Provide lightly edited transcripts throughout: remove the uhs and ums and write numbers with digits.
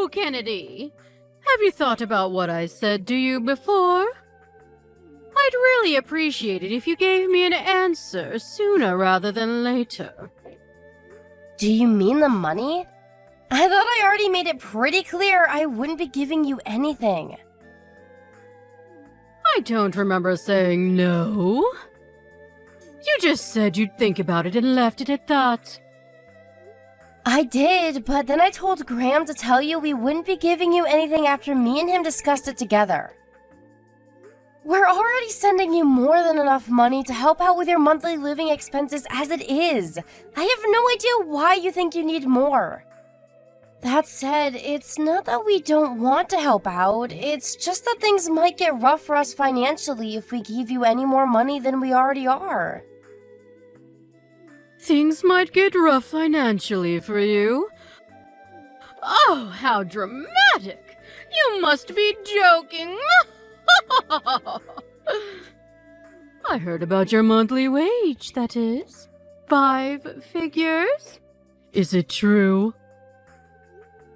So, Kennedy, have you thought about what I said to you before? I'd really appreciate it if you gave me an answer sooner rather than later. Do you mean the money? I thought I already made it pretty clear I wouldn't be giving you anything. I don't remember saying no. You just said you'd think about it and left it at that. I did, but then I told Graham to tell you we wouldn't be giving you anything after me and him discussed it together. We're already sending you more than enough money to help out with your monthly living expenses as it is. I have no idea why you think you need more. That said, it's not that we don't want to help out, it's just that things might get rough for us financially if we give you any more money than we already are. Things might get rough financially for you. Oh, how dramatic! You must be joking! I heard about your monthly wage, that is. 5 figures? Is it true?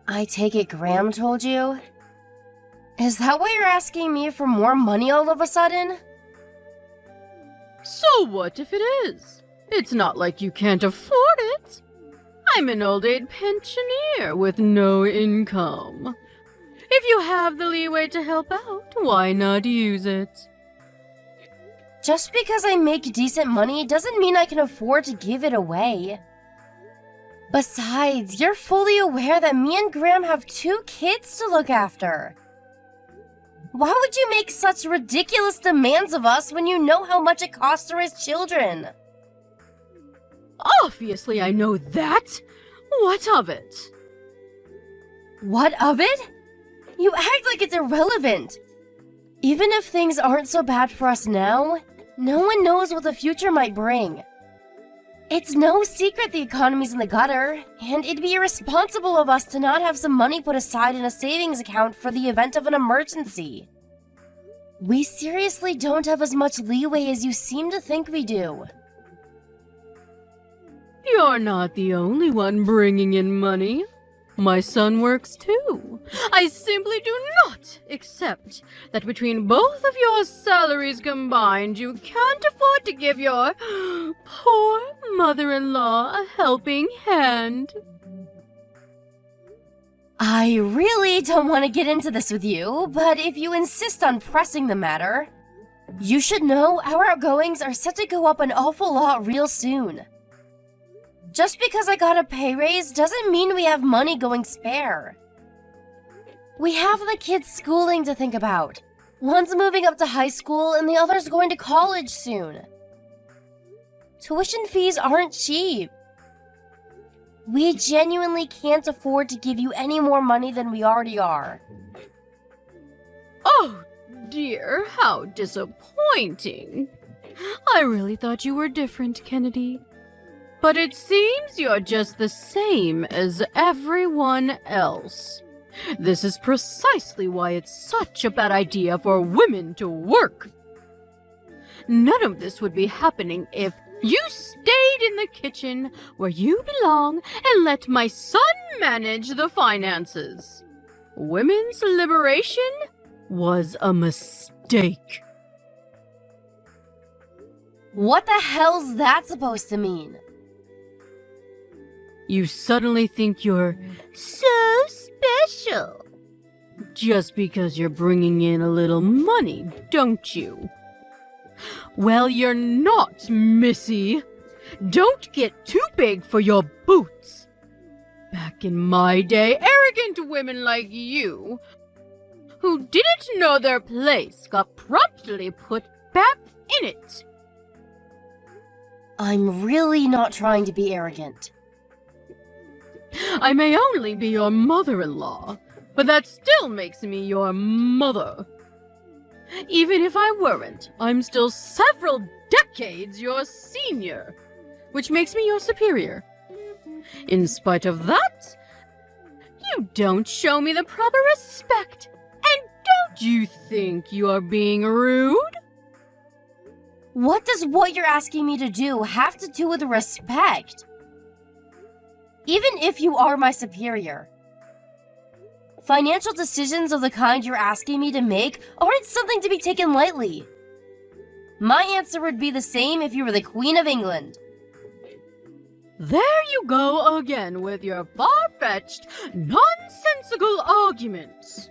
I take it Graham told you? Is that why you're asking me for more money all of a sudden? So what if it is? It's not like you can't afford it. I'm an old-age pensioner with no income. If you have the leeway to help out, why not use it? Just because I make decent money doesn't mean I can afford to give it away. Besides, you're fully aware that me and Graham have 2 kids to look after. Why would you make such ridiculous demands of us when you know how much it costs to raise children? Obviously, I know that. What of it? What of it? You act like it's irrelevant. Even if things aren't so bad for us now, no one knows what the future might bring. It's no secret the economy's in the gutter, and it'd be irresponsible of us to not have some money put aside in a savings account for the event of an emergency. We seriously don't have as much leeway as you seem to think we do. You're not the only one bringing in money. My son works too. I simply do not accept that between both of your salaries combined, you can't afford to give your poor mother-in-law a helping hand. I really don't want to get into this with you, but if you insist on pressing the matter, you should know our outgoings are set to go up an awful lot real soon. Just because I got a pay raise doesn't mean we have money going spare. We have the kids' schooling to think about. One's moving up to high school and the other's going to college soon. Tuition fees aren't cheap. We genuinely can't afford to give you any more money than we already are. Oh dear, how disappointing. I really thought you were different, Kennedy. But it seems you're just the same as everyone else. This is precisely why it's such a bad idea for women to work. None of this would be happening if you stayed in the kitchen where you belong and let my son manage the finances. Women's liberation was a mistake. What the hell's that supposed to mean? You suddenly think you're so special. Just because you're bringing in a little money, don't you? Well, you're not, Missy. Don't get too big for your boots. Back in my day, arrogant women like you, who didn't know their place, got promptly put back in it. I'm really not trying to be arrogant. I may only be your mother-in-law, but that still makes me your mother. Even if I weren't, I'm still several decades your senior, which makes me your superior. In spite of that, you don't show me the proper respect, and don't you think you are being rude? What does what you're asking me to do have to do with respect? Even if you are my superior. Financial decisions of the kind you're asking me to make aren't something to be taken lightly. My answer would be the same if you were the Queen of England. There you go again with your far-fetched, nonsensical arguments.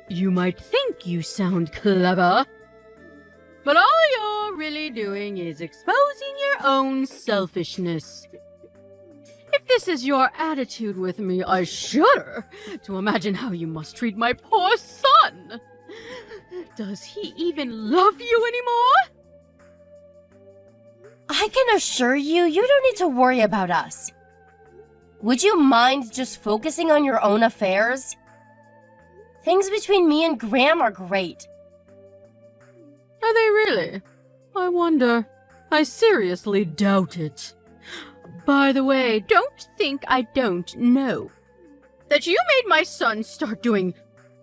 You might think you sound clever, but all you're really doing is exposing your own selfishness. If this is your attitude with me, I shudder to imagine how you must treat my poor son. Does he even love you anymore? I can assure you, you don't need to worry about us. Would you mind just focusing on your own affairs? Things between me and Graham are great. Are they really? I wonder. I seriously doubt it. By the way, don't think I don't know that you made my son start doing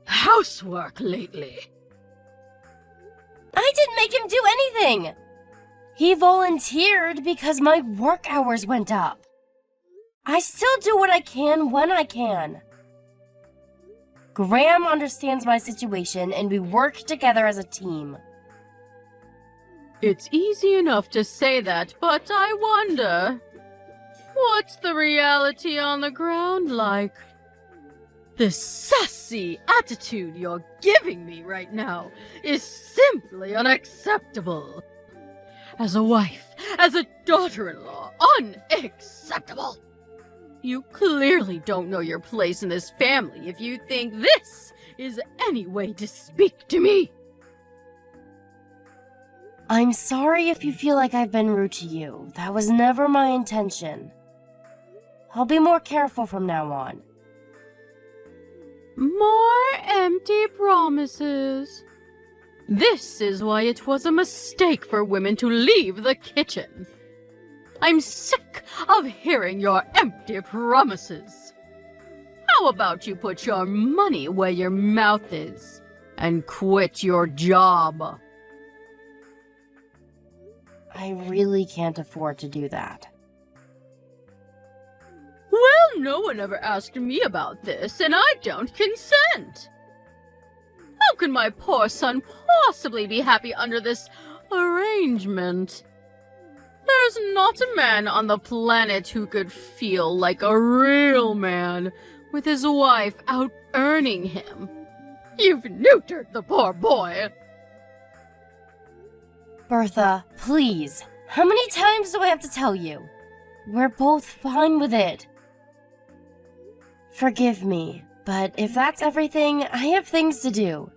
housework lately. I didn't make him do anything. He volunteered because my work hours went up. I still do what I can when I can. Graham understands my situation and we work together as a team. It's easy enough to say that, but I wonder, what's the reality on the ground like? This sassy attitude you're giving me right now is simply unacceptable. As a wife, as a daughter-in-law, unacceptable. You clearly don't know your place in this family if you think this is any way to speak to me. I'm sorry if you feel like I've been rude to you. That was never my intention. I'll be more careful from now on. More empty promises. This is why it was a mistake for women to leave the kitchen. I'm sick of hearing your empty promises. How about you put your money where your mouth is and quit your job? I really can't afford to do that. Well, no one ever asked me about this, and I don't consent. How can my poor son possibly be happy under this arrangement? There's not a man on the planet who could feel like a real man with his wife out earning him. You've neutered the poor boy. Bertha, please. How many times do I have to tell you? We're both fine with it. Forgive me, but if that's everything, I have things to do.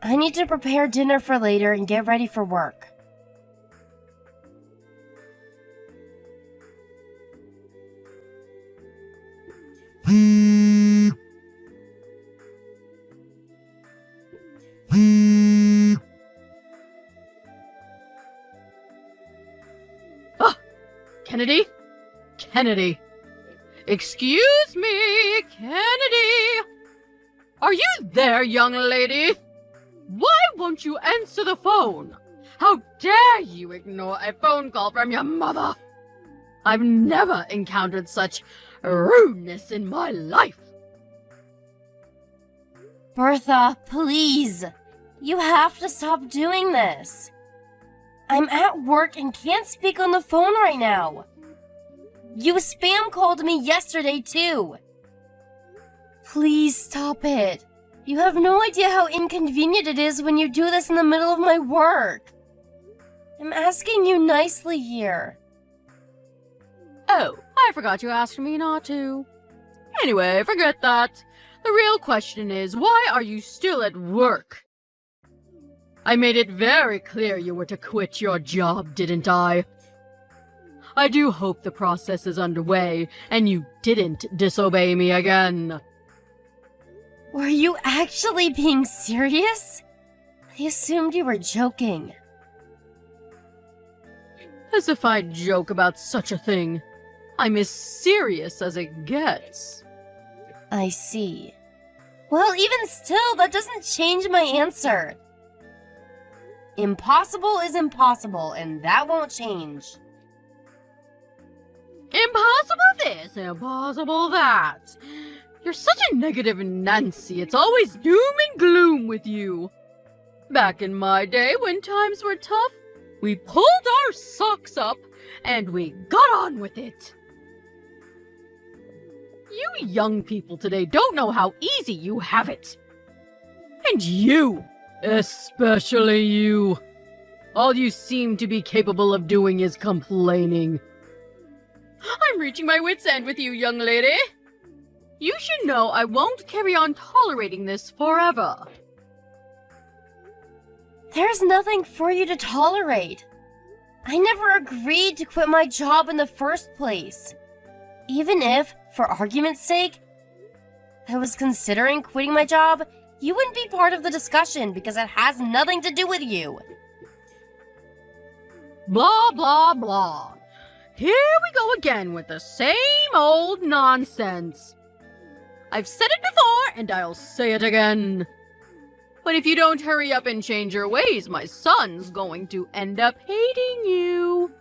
I need to prepare dinner for later and get ready for work. Kennedy? Kennedy. Excuse me, Kennedy. Are you there, young lady? Why won't you answer the phone? How dare you ignore a phone call from your mother? I've never encountered such rudeness in my life. Bertha, please. You have to stop doing this. I'm at work and can't speak on the phone right now. You spam called me yesterday, too. Please stop it. You have no idea how inconvenient it is when you do this in the middle of my work. I'm asking you nicely here. Oh, I forgot you asked me not to. Anyway, forget that. The real question is, why are you still at work? I made it very clear you were to quit your job, didn't I? I do hope the process is underway, and you didn't disobey me again. Were you actually being serious? I assumed you were joking. As if I'd joke about such a thing. I'm as serious as it gets. I see. Well, even still, that doesn't change my answer. Impossible is impossible, and that won't change. Impossible this, impossible that. You're such a negative Nancy. It's always doom and gloom with you. Back in my day, when times were tough, we pulled our socks up and we got on with it. You young people today don't know how easy you have it. And you, especially you. All you seem to be capable of doing is complaining. I'm reaching my wit's end with you, young lady. You should know I won't carry on tolerating this forever. There's nothing for you to tolerate. I never agreed to quit my job in the first place. Even if, for argument's sake, I was considering quitting my job, you wouldn't be part of the discussion because it has nothing to do with you. Blah, blah, blah. Here we go again with the same old nonsense. I've said it before, and I'll say it again. But if you don't hurry up and change your ways, my son's going to end up hating you.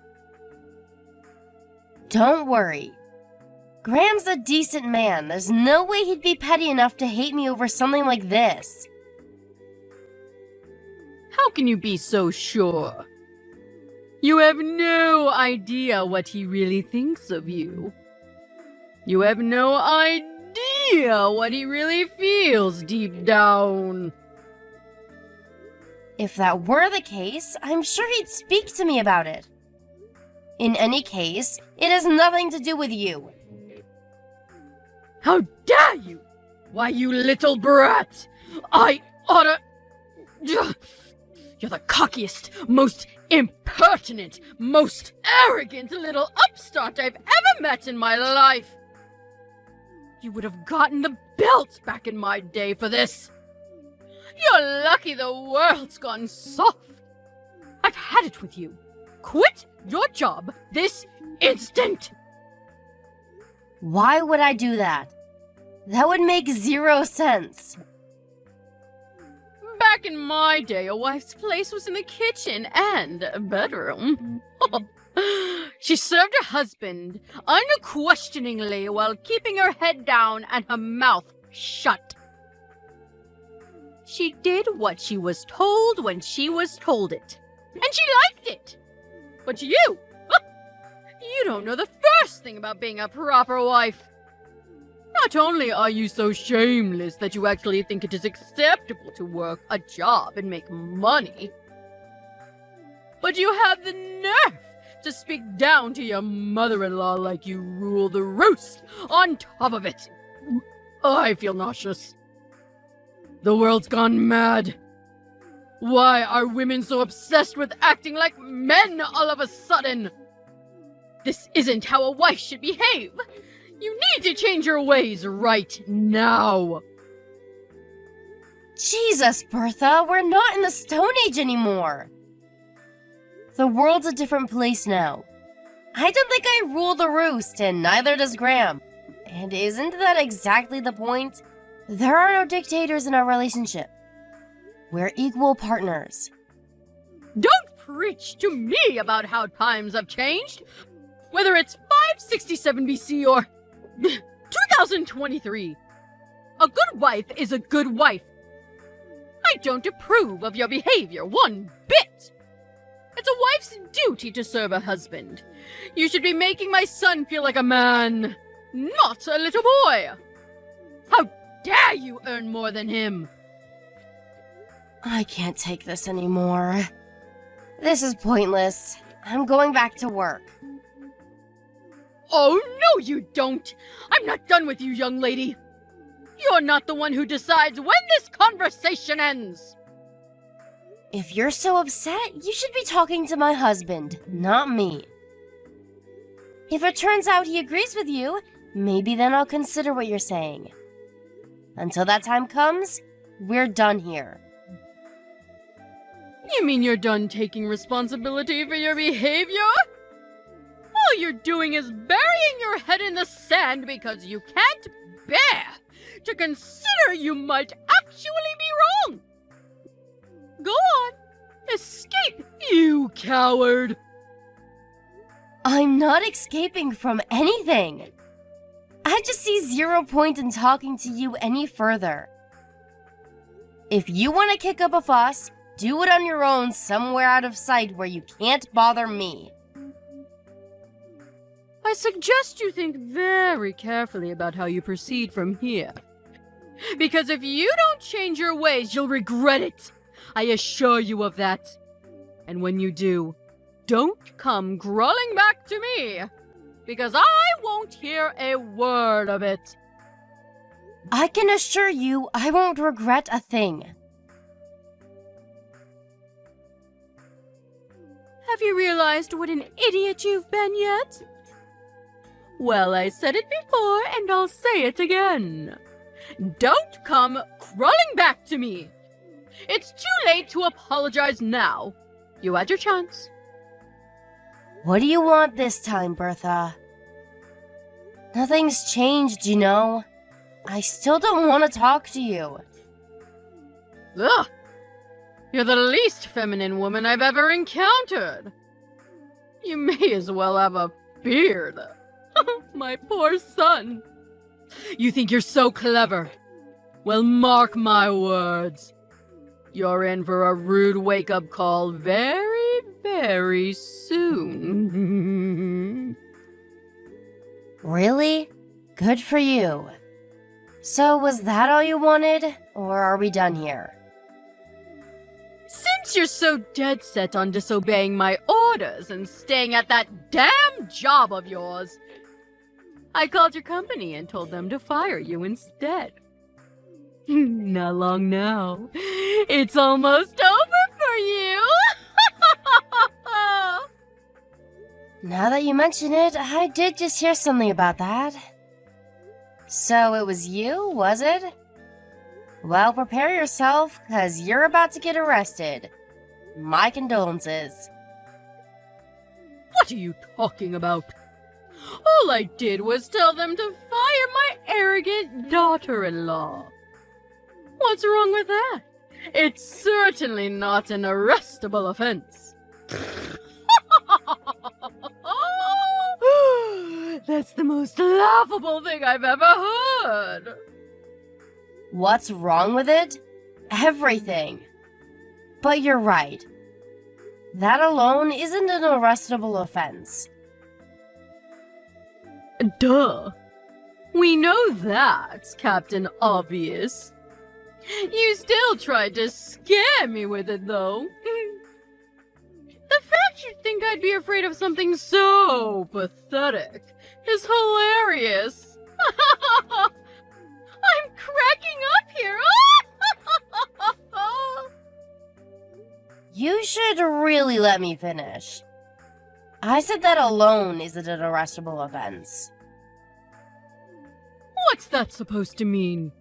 Don't worry. Graham's a decent man. There's no way he'd be petty enough to hate me over something like this. How can you be so sure? You have no idea what he really thinks of you. You have no idea what he really feels deep down. If that were the case, I'm sure he'd speak to me about it. In any case, it has nothing to do with you. How dare you! Why, you little brat! I oughta... You're the cockiest, most impertinent, most arrogant little upstart I've ever met in my life! You would have gotten the belt back in my day for this! You're lucky the world's gone soft! I've had it with you! Quit your job this instant! Why would I do that? That would make 0 sense. Back in my day, a wife's place was in the kitchen and bedroom. She served her husband unquestioningly while keeping her head down and her mouth shut. She did what she was told when she was told it. And she liked it. But you don't know the first thing about being a proper wife. Not only are you so shameless that you actually think it is acceptable to work a job and make money, but you have the nerve to speak down to your mother-in-law like you rule the roost on top of it. I feel nauseous. The world's gone mad. Why are women so obsessed with acting like men all of a sudden? This isn't how a wife should behave. You need to change your ways right now. Jesus, Bertha, we're not in the Stone Age anymore. The world's a different place now. I don't think I rule the roost, and neither does Graham. And isn't that exactly the point? There are no dictators in our relationship. We're equal partners. Don't preach to me about how times have changed. Whether it's 567 BC or 2023. A good wife is a good wife. I don't approve of your behavior one bit. It's a wife's duty to serve a husband. You should be making my son feel like a man, not a little boy. How dare you earn more than him? I can't take this anymore. This is pointless. I'm going back to work. Oh, no you don't! I'm not done with you, young lady. You're not the one who decides when this conversation ends. If you're so upset, you should be talking to my husband, not me. If it turns out he agrees with you, maybe then I'll consider what you're saying. Until that time comes, we're done here. You mean you're done taking responsibility for your behavior? All you're doing is burying your head in the sand because you can't bear to consider you might actually be wrong. Go on, escape, you coward. I'm not escaping from anything. I just see zero point in talking to you any further. If you want to kick up a fuss, do it on your own somewhere out of sight where you can't bother me. I suggest you think very carefully about how you proceed from here. Because if you don't change your ways, you'll regret it. I assure you of that. And when you do, don't come crawling back to me. Because I won't hear a word of it. I can assure you I won't regret a thing. Have you realized what an idiot you've been yet? Well, I said it before, and I'll say it again. Don't come crawling back to me. It's too late to apologize now. You had your chance. What do you want this time, Bertha? Nothing's changed, you know. I still don't want to talk to you. Ugh! You're the least feminine woman I've ever encountered. You may as well have a beard. My poor son. You think you're so clever? Well, mark my words. You're in for a rude wake-up call very, very soon. Really? Good for you. So was that all you wanted, or are we done here? Since you're so dead set on disobeying my orders and staying at that damn job of yours, I called your company and told them to fire you instead. Not long now. It's almost over for you. Now that you mention it, I did just hear something about that. So it was you, was it? Well, prepare yourself, 'cause you're about to get arrested. My condolences. What are you talking about? All I did was tell them to fire my arrogant daughter-in-law. What's wrong with that? It's certainly not an arrestable offense. That's the most laughable thing I've ever heard. What's wrong with it? Everything. But you're right. That alone isn't an arrestable offense. Duh. We know that, Captain Obvious. You still tried to scare me with it, though. The fact you'd think I'd be afraid of something so pathetic is hilarious. I'm cracking up here. You should really let me finish. I said that alone isn't an arrestable offense. What's that supposed to mean?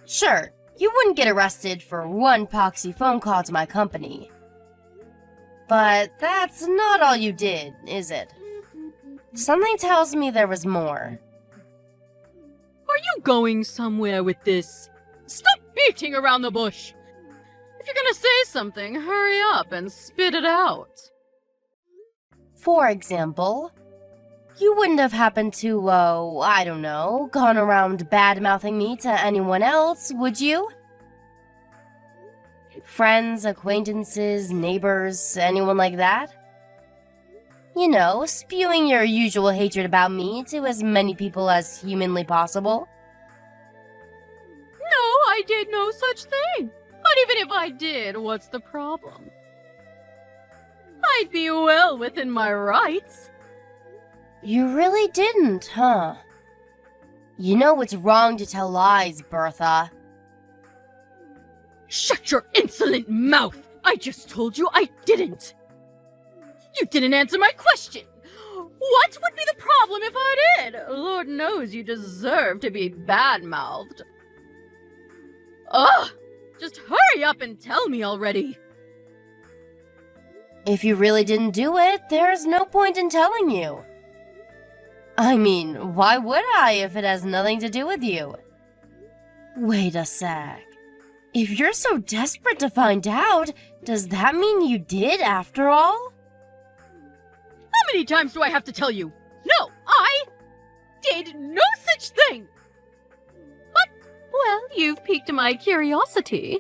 Sure, you wouldn't get arrested for one poxy phone call to my company. But that's not all you did, is it? Something tells me there was more. Are you going somewhere with this? Stop beating around the bush. If you're gonna say something, hurry up and spit it out. For example, you wouldn't have happened to, I don't know, gone around bad-mouthing me to anyone else, would you? Friends, acquaintances, neighbors, anyone like that? You know, spewing your usual hatred about me to as many people as humanly possible. No, I did no such thing. But even if I did, what's the problem? I'd be well within my rights. You really didn't, huh? You know it's wrong to tell lies, Bertha. Shut your insolent mouth! I just told you I didn't! You didn't answer my question! What would be the problem if I did? Lord knows you deserve to be bad-mouthed. Ugh! Just hurry up and tell me already! If you really didn't do it, there's no point in telling you. I mean, why would I if it has nothing to do with you? Wait a sec. If you're so desperate to find out, does that mean you did after all? How many times do I have to tell you? No, did no such thing! But, well, you've piqued my curiosity.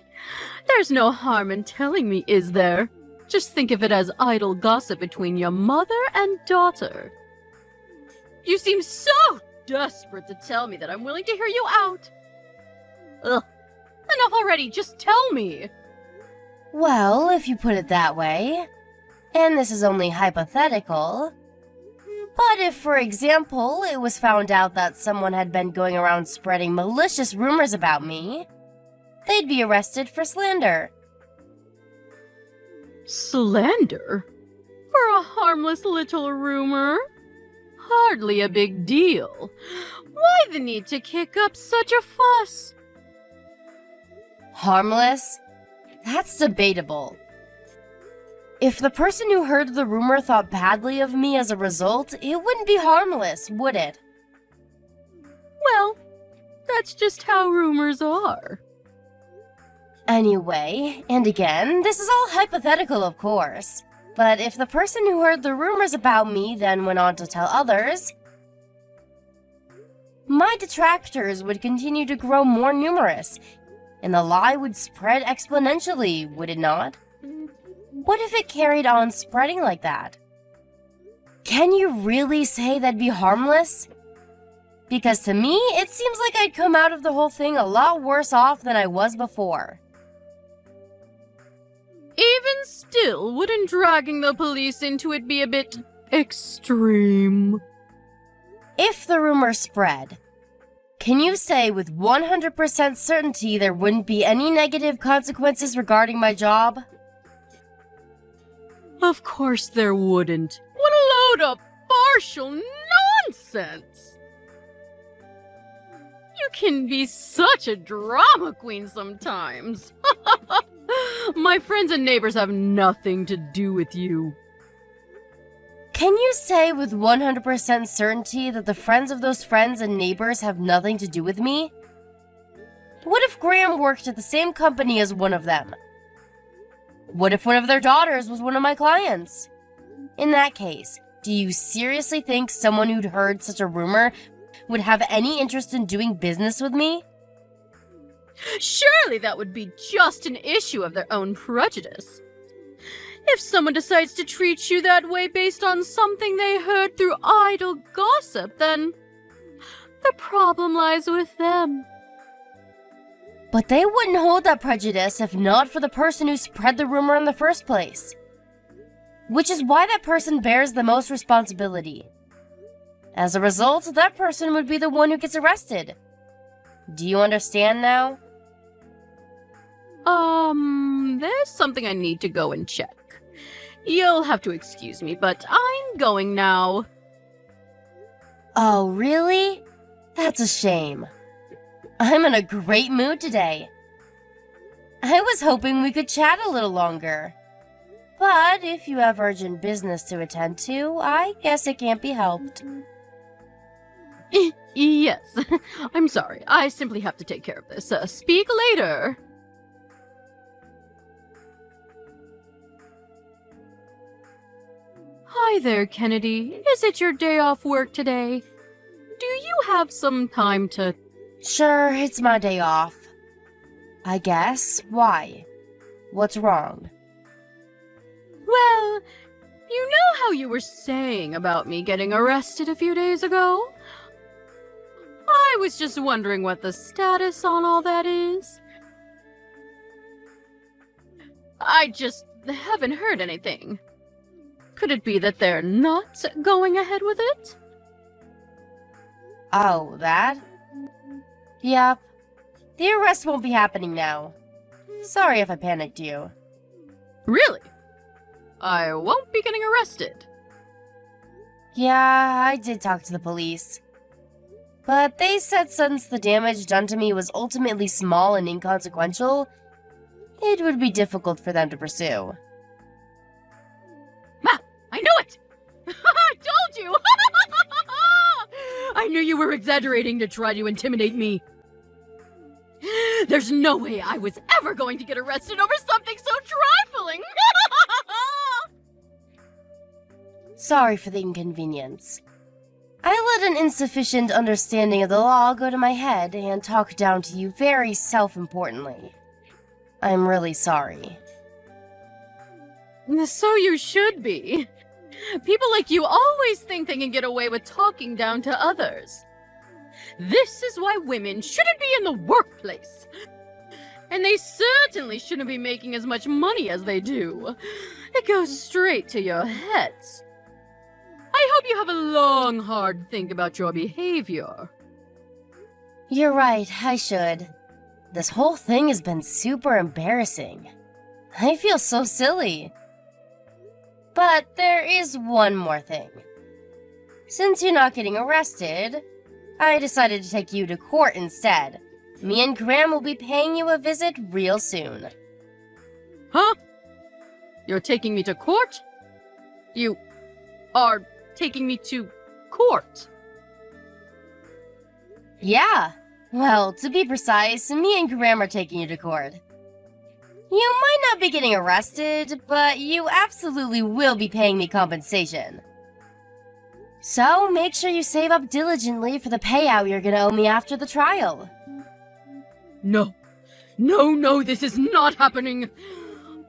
There's no harm in telling me, is there? Just think of it as idle gossip between your mother and daughter. You seem so desperate to tell me that I'm willing to hear you out. Ugh. Enough already, just tell me. Well, if you put it that way, and this is only hypothetical, but if, for example, it was found out that someone had been going around spreading malicious rumors about me, they'd be arrested for slander. Slander? For a harmless little rumor? Hardly a big deal. Why the need to kick up such a fuss? Harmless? That's debatable. If the person who heard the rumor thought badly of me as a result, it wouldn't be harmless, would it? Well, that's just how rumors are. Anyway, and again, this is all hypothetical, of course. But if the person who heard the rumors about me then went on to tell others, my detractors would continue to grow more numerous, and the lie would spread exponentially, would it not? What if it carried on spreading like that? Can you really say that'd be harmless? Because to me, it seems like I'd come out of the whole thing a lot worse off than I was before. Even still, wouldn't dragging the police into it be a bit extreme? If the rumor spread, can you say with 100% certainty there wouldn't be any negative consequences regarding my job? Of course there wouldn't. What a load of partial nonsense! You can be such a drama queen sometimes. My friends and neighbors have nothing to do with you. Can you say with 100% certainty that the friends of those friends and neighbors have nothing to do with me? What if Graham worked at the same company as one of them? What if one of their daughters was one of my clients? In that case, do you seriously think someone who'd heard such a rumor would have any interest in doing business with me? Surely that would be just an issue of their own prejudice. If someone decides to treat you that way based on something they heard through idle gossip, then the problem lies with them. But they wouldn't hold that prejudice if not for the person who spread the rumor in the first place. Which is why that person bears the most responsibility. As a result, that person would be the one who gets arrested. Do you understand now? There's something I need to go and check. You'll have to excuse me, but I'm going now. Oh, really? That's a shame. I'm in a great mood today. I was hoping we could chat a little longer. But if you have urgent business to attend to, I guess it can't be helped. Yes, I'm sorry. I simply have to take care of this. Speak later. Hi there, Kennedy. Is it your day off work today? Do you have some time to... Sure, it's my day off. I guess. Why? What's wrong? Well, you know how you were saying about me getting arrested a few days ago? I was just wondering what the status on all that is. I just haven't heard anything. Could it be that they're not going ahead with it? Oh, that? Yep. The arrest won't be happening now. Sorry if I panicked you. Really? I won't be getting arrested. Yeah, I did talk to the police. But they said since the damage done to me was ultimately small and inconsequential, it would be difficult for them to pursue. Ah, I knew it! I told you! I knew you were exaggerating to try to intimidate me. There's no way I was ever going to get arrested over something so trifling! Sorry for the inconvenience. I let an insufficient understanding of the law go to my head and talk down to you very self-importantly. I'm really sorry. So you should be. People like you always think they can get away with talking down to others. This is why women shouldn't be in the workplace. And they certainly shouldn't be making as much money as they do. It goes straight to your heads. I hope you have a long, hard think about your behavior. You're right, I should. This whole thing has been super embarrassing. I feel so silly. But there is one more thing. Since you're not getting arrested, I decided to take you to court instead. Me and Graham will be paying you a visit real soon. Huh? You're taking me to court? You are taking me to court? Yeah. Well, to be precise, me and Graham are taking you to court. You might not be getting arrested, but you absolutely will be paying me compensation. So, make sure you save up diligently for the payout you're gonna owe me after the trial. No. No, this is not happening.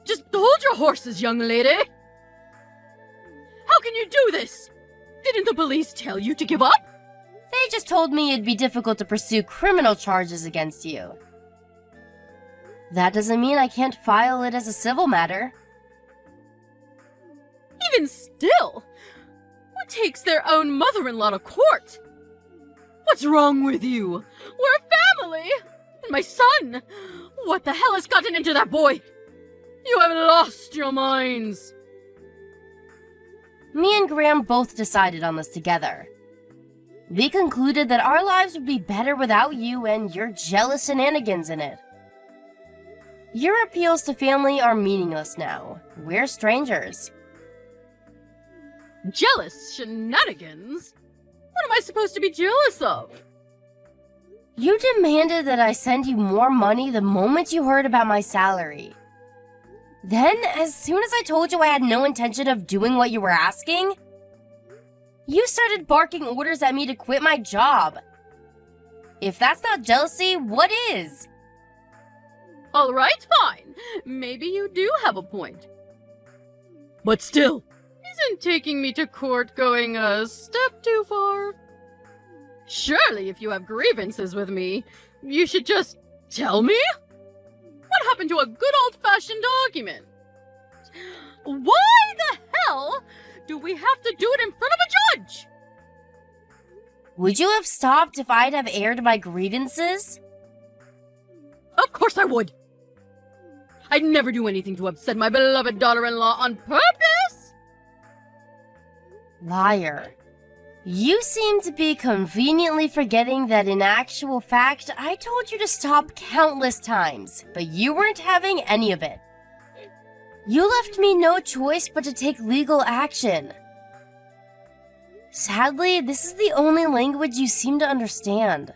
Just hold your horses, young lady. How can you do this? Didn't the police tell you to give up? They just told me it'd be difficult to pursue criminal charges against you. That doesn't mean I can't file it as a civil matter. Even still, who takes their own mother-in-law to court? What's wrong with you? We're a family! And my son! What the hell has gotten into that boy? You have lost your minds! Me and Graham both decided on this together. We concluded that our lives would be better without you and your jealous shenanigans in it. Your appeals to family are meaningless now. We're strangers. Jealous shenanigans? What am I supposed to be jealous of? You demanded that I send you more money the moment you heard about my salary. Then, as soon as I told you I had no intention of doing what you were asking, you started barking orders at me to quit my job. If that's not jealousy, what is? Alright, fine. Maybe you do have a point. But still, isn't taking me to court going a step too far? Surely, if you have grievances with me, you should just tell me? What happened to a good old-fashioned argument? Why the hell do we have to do it in front of a judge? Would you have stopped if I'd have aired my grievances? Of course I would. I'd never do anything to upset my beloved daughter-in-law on purpose. Liar. You seem to be conveniently forgetting that in actual fact, I told you to stop countless times, but you weren't having any of it. You left me no choice but to take legal action. Sadly, this is the only language you seem to understand.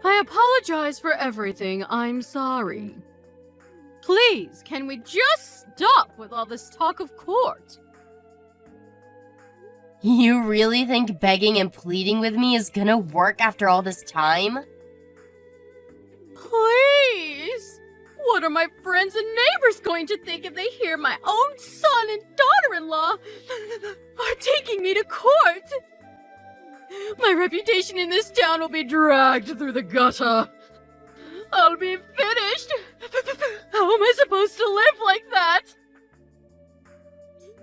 I apologize for everything. I'm sorry. Please, can we just stop with all this talk of court? You really think begging and pleading with me is gonna work after all this time? Please! What are my friends and neighbors going to think if they hear my own son and daughter-in-law are taking me to court? My reputation in this town will be dragged through the gutter. I'll be finished. How am I supposed to live like that?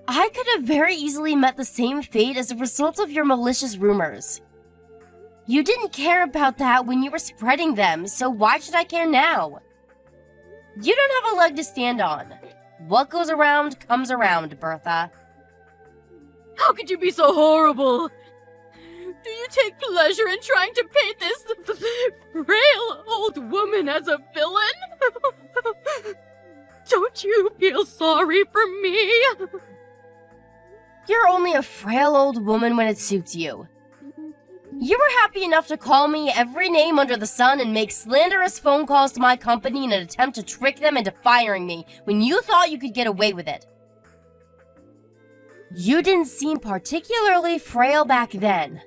I could have very easily met the same fate as a result of your malicious rumors. You didn't care about that when you were spreading them, so why should I care now? You don't have a leg to stand on. What goes around comes around, Bertha. How could you be so horrible? Do you take pleasure in trying to paint this frail old woman as a villain? Don't you feel sorry for me? You're only a frail old woman when it suits you. You were happy enough to call me every name under the sun and make slanderous phone calls to my company in an attempt to trick them into firing me when you thought you could get away with it. You didn't seem particularly frail back then.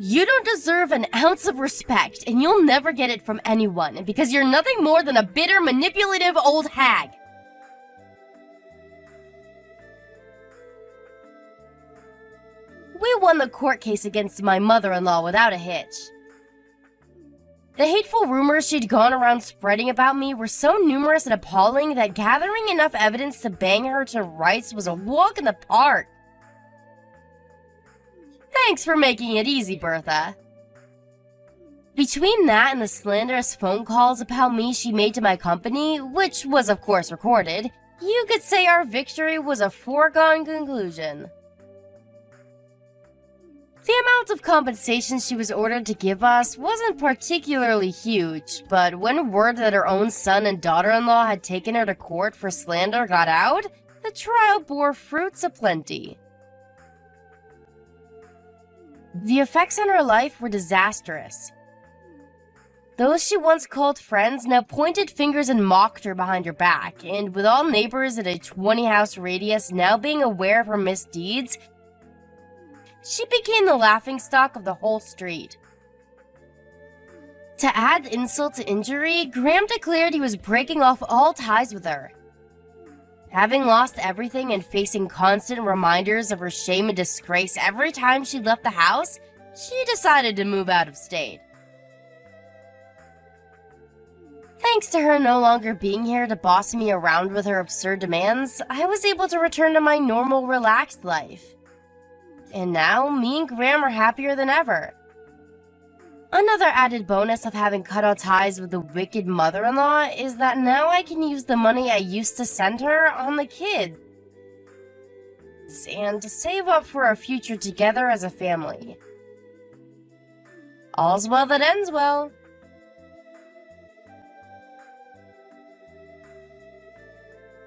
You don't deserve an ounce of respect, and you'll never get it from anyone because you're nothing more than a bitter, manipulative old hag. We won the court case against my mother-in-law without a hitch. The hateful rumors she'd gone around spreading about me were so numerous and appalling that gathering enough evidence to bang her to rights was a walk in the park. Thanks for making it easy, Bertha. Between that and the slanderous phone calls about me she made to my company, which was of course recorded, you could say our victory was a foregone conclusion. The amount of compensation she was ordered to give us wasn't particularly huge, but when word that her own son and daughter-in-law had taken her to court for slander got out, the trial bore fruits aplenty. The effects on her life were disastrous. Those she once called friends now pointed fingers and mocked her behind her back, and with all neighbors at a 20-house radius now being aware of her misdeeds, she became the laughingstock of the whole street. To add insult to injury, Graham declared he was breaking off all ties with her. Having lost everything and facing constant reminders of her shame and disgrace every time she left the house, she decided to move out of state. Thanks to her no longer being here to boss me around with her absurd demands, I was able to return to my normal, relaxed life. And now, me and Graham are happier than ever. Another added bonus of having cut all ties with the wicked mother-in-law is that now I can use the money I used to send her on the kids and to save up for our future together as a family. All's well that ends well.